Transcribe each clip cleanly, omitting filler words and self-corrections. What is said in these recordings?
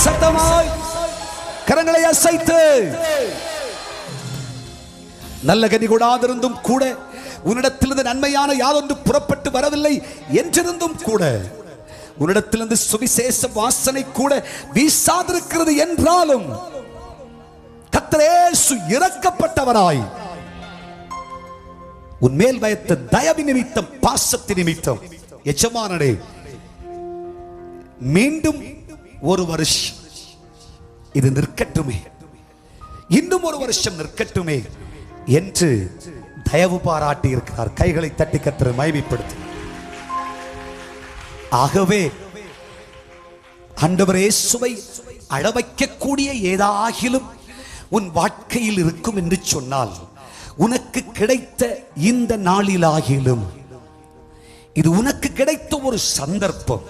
சத்தமாய் கரங்களை அசைத்து, நல்ல கனி கொடாதிருந்தும் கூட, உன்னிடத்திலிருந்து நன்மையான யாதொன்று புறப்பட்டு வரவில்லை என்றிருந்தும் கூட, உன்னிடத்திலிருந்து சுவிசேஷ வாசனை கூட வீசாதிருக்கிறது என்றாலும், கர்த்தர் இயேசு இரக்கப்பட்டவராய் உன்மேல் வைத்த தயவு நிமித்தம், பாசத்தின் நிமித்தம், எஜமானனே மீண்டும் ஒரு வருஷம் இது நிற்கட்டுமே, இன்னும் ஒரு வருஷம் நிற்கட்டுமே என்று தயவு பாராட்டி இருக்கிறார். கைகளை தட்டி கர்த்தரை மகிமைப்படுத்து. ஆகவே ஆண்டவர் இயேசுவை அழவைக்கக்கூடிய ஏதாகிலும் உன் வாழ்க்கையில் இருக்கும் என்று சொன்னால், உனக்கு கிடைத்த இந்த நாளிலாகிலும், இது உனக்கு கிடைத்த ஒரு சந்தர்ப்பம்,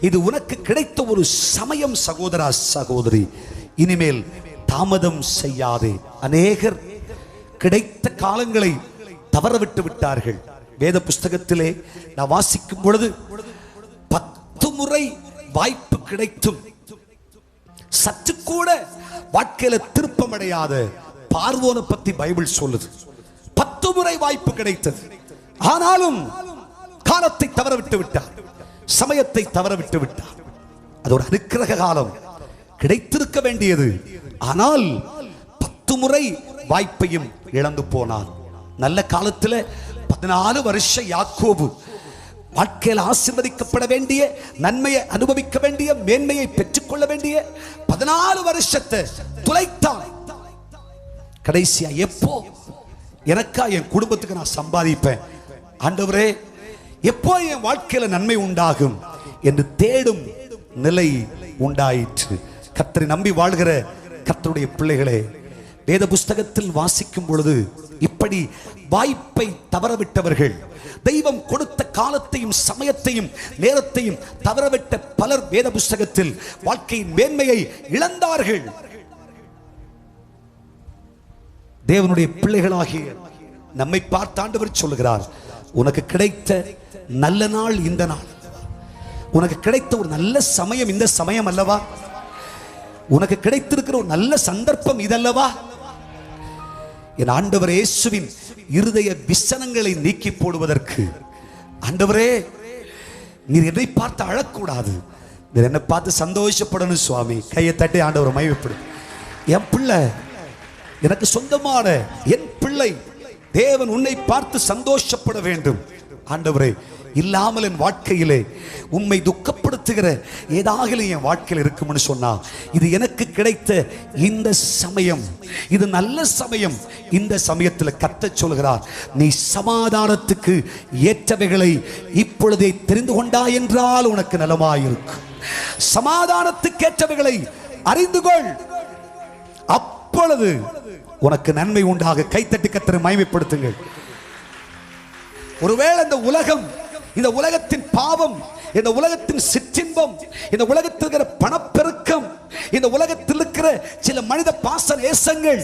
இது உனக்கு கிடைத்த ஒரு சமயம். சகோதரா சகோதரி, இனிமேல் தாமதம் செய்யாதே. அநேகர் கிடைத்த காலங்களை தவறவிட்டு விட்டார்கள். வேத புஸ்தகத்திலே நான் வாசிக்கும் பொழுது 10 முறை வாய்ப்பு கிடைத்தும் சற்று கூட வாழ்க்கையில திருப்பமடையாத பார்வோனை பத்தி பைபிள் சொல்லுது. 10 முறை வாய்ப்பு கிடைத்தது, ஆனாலும் காலத்தை தவறவிட்டு விட்டார், சமயத்தை தவறவிட்டு விட்டார். அது ஒரு அனுக்கிரக காலம், கிடைத்திருக்க வேண்டியது. ஆனால் 10 முறை வாய்ப்பையும் இழந்து போனார். நல்ல காலத்தில் 14 வருஷம் யாக்கோபு வாழ்க்கையில் ஆசீர்வதிக்கப்பட வேண்டிய, நன்மையை அனுபவிக்க வேண்டிய, மேன்மையை பெற்றுக்கொள்ள வேண்டிய 14 வருஷத்தை துளைத்தான். கடைசியா எப்போ எனக்கா என் குடும்பத்துக்கு நான் சம்பாதிப்பேன், ஆண்டவரே எப்போ என் வாழ்க்கையில நன்மை உண்டாகும் என்று தேடும் நிலை உண்டாயிற்று. கர்த்தரை நம்பி வாழ்கிற கர்த்தருடைய பிள்ளைகளே, வேத புஸ்தகத்தில் வாசிக்கும் பொழுது இப்படி வாய்ப்பை தவறவிட்டவர்கள், தெய்வம் கொடுத்த காலத்தையும் சமயத்தையும் நேரத்தையும் தவறவிட்ட பலர் வேத புஸ்தகத்தில் வாழ்க்கையின் மேன்மையை இழந்தார்கள். தேவனுடைய பிள்ளைகளாகிய நம்மை பார்த்து ஆண்டவர் சொல்லுகிறார், உனக்கு கிடைத்த நல்ல நாள் இந்த நாள், உனக்கு கிடைத்த ஒரு நல்ல சமயம் இந்த சமயம் அல்லவா, உனக்கு கிடைத்திருக்கிற ஒரு நல்ல சந்தர்ப்பம் இதல்லவா. என் ஆண்டவர் இயேசுவின் இருதய விசனங்களை நீக்கி போடுவதற்கு, ஆண்டவரே நீர் என்னை பார்த்து அழக்கூடாது, நீர் என்னை பார்த்து சந்தோஷப்படணும் சுவாமி. கையை தட்டி ஆண்டவர் மகிமைப்படும். என் பிள்ளை, எனக்கு சொந்தமான என் பிள்ளை, தேவன் உன்னை பார்த்து சந்தோஷப்பட வேண்டும். ஆண்டவரே, இல்லாமல் என் வாழ்க்கையிலே உம்மை துக்கப்படுத்துகிற ஏதாகிலும் என் வாழ்க்கையில் இருக்கும்னு சொன்னா, இது எனக்கு கிடைத்த இந்த சமயம், இது நல்ல சமயம். இந்த சமயத்தில் கர்த்தர் சொல்கிறார், நீ சமாதானத்துக்கு ஏற்றவைகளை இப்பொழுதே தெரிந்து கொண்டாய் என்றால் உனக்கு நலமாயிருக்கும். சமாதானத்துக்கு ஏற்றவைகளை அறிந்து கொள், அப்பொழுது உனக்கு நன்மை உண்டாக. கைத்தட்டி கர்த்தரை மகிமைப்படுத்துங்கள். ஒருவேளை இந்த உலகம், இந்த உலகத்தின் பாவம், இந்த உலகத்தின் சிற்றின்பம், இந்த உலகத்தில் இருக்கிற பணப்பெருக்கம், இந்த உலகத்தில் இருக்கிற சில மனித பாச நேசங்கள்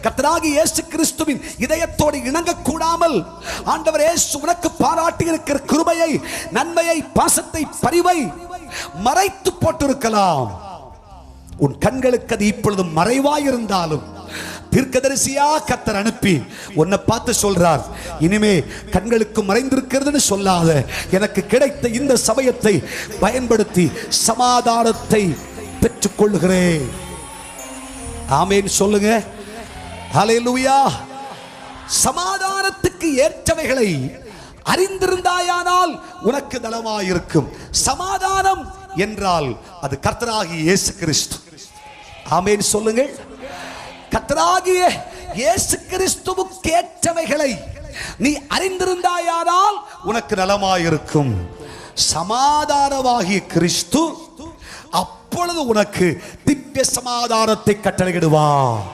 கர்த்தராகிய இயேசு கிறிஸ்துவின் இதயத்தோடு இணங்க கூடாமல், ஆண்டவர் இயேசு உனக்கு பாராட்டி இருக்கிற கிருபையை, நன்மையை, பாசத்தை, பரிவை மறைத்து போட்டிருக்கலாம். உன் கண்களுக்கு அது இப்பொழுது மறைவாயிருந்தாலும் தீர்க்கதரிசியா கர்த்தர் அனுப்பி உன்னை பார்த்து சொல்றார், இனிமே கண்களுக்கு மறைந்திருக்கிறதுன்னு சொல்லாத, எனக்கு கிடைத்த இந்த சமயத்தை பயன்படுத்தி சமாதானத்தை பெற்றுக் கொள்கிறேன். ஆமென் சொல்லுங்க. ஹல்லேலூயா. சமாதானத்துக்கு ஏற்றவைகளை அறிந்திருந்தாயானால் உனக்கு நலமாயிருக்கும். சமாதானம் என்றால் அது கர்த்தராகிய இயேசு கிறிஸ்து. ஆமென் சொல்லுங்கள். கர்த்தராகிய இயேசு கிறிஸ்துவுக்கு ஏற்றவைகளை நீ அறிந்திருந்தாயானால் உனக்கு நலமாயிருக்கும். சமாதானமாகிய கிறிஸ்து அப்பொழுது உனக்கு திவ்ய சமாதானத்தை கட்டளையிடுவார்.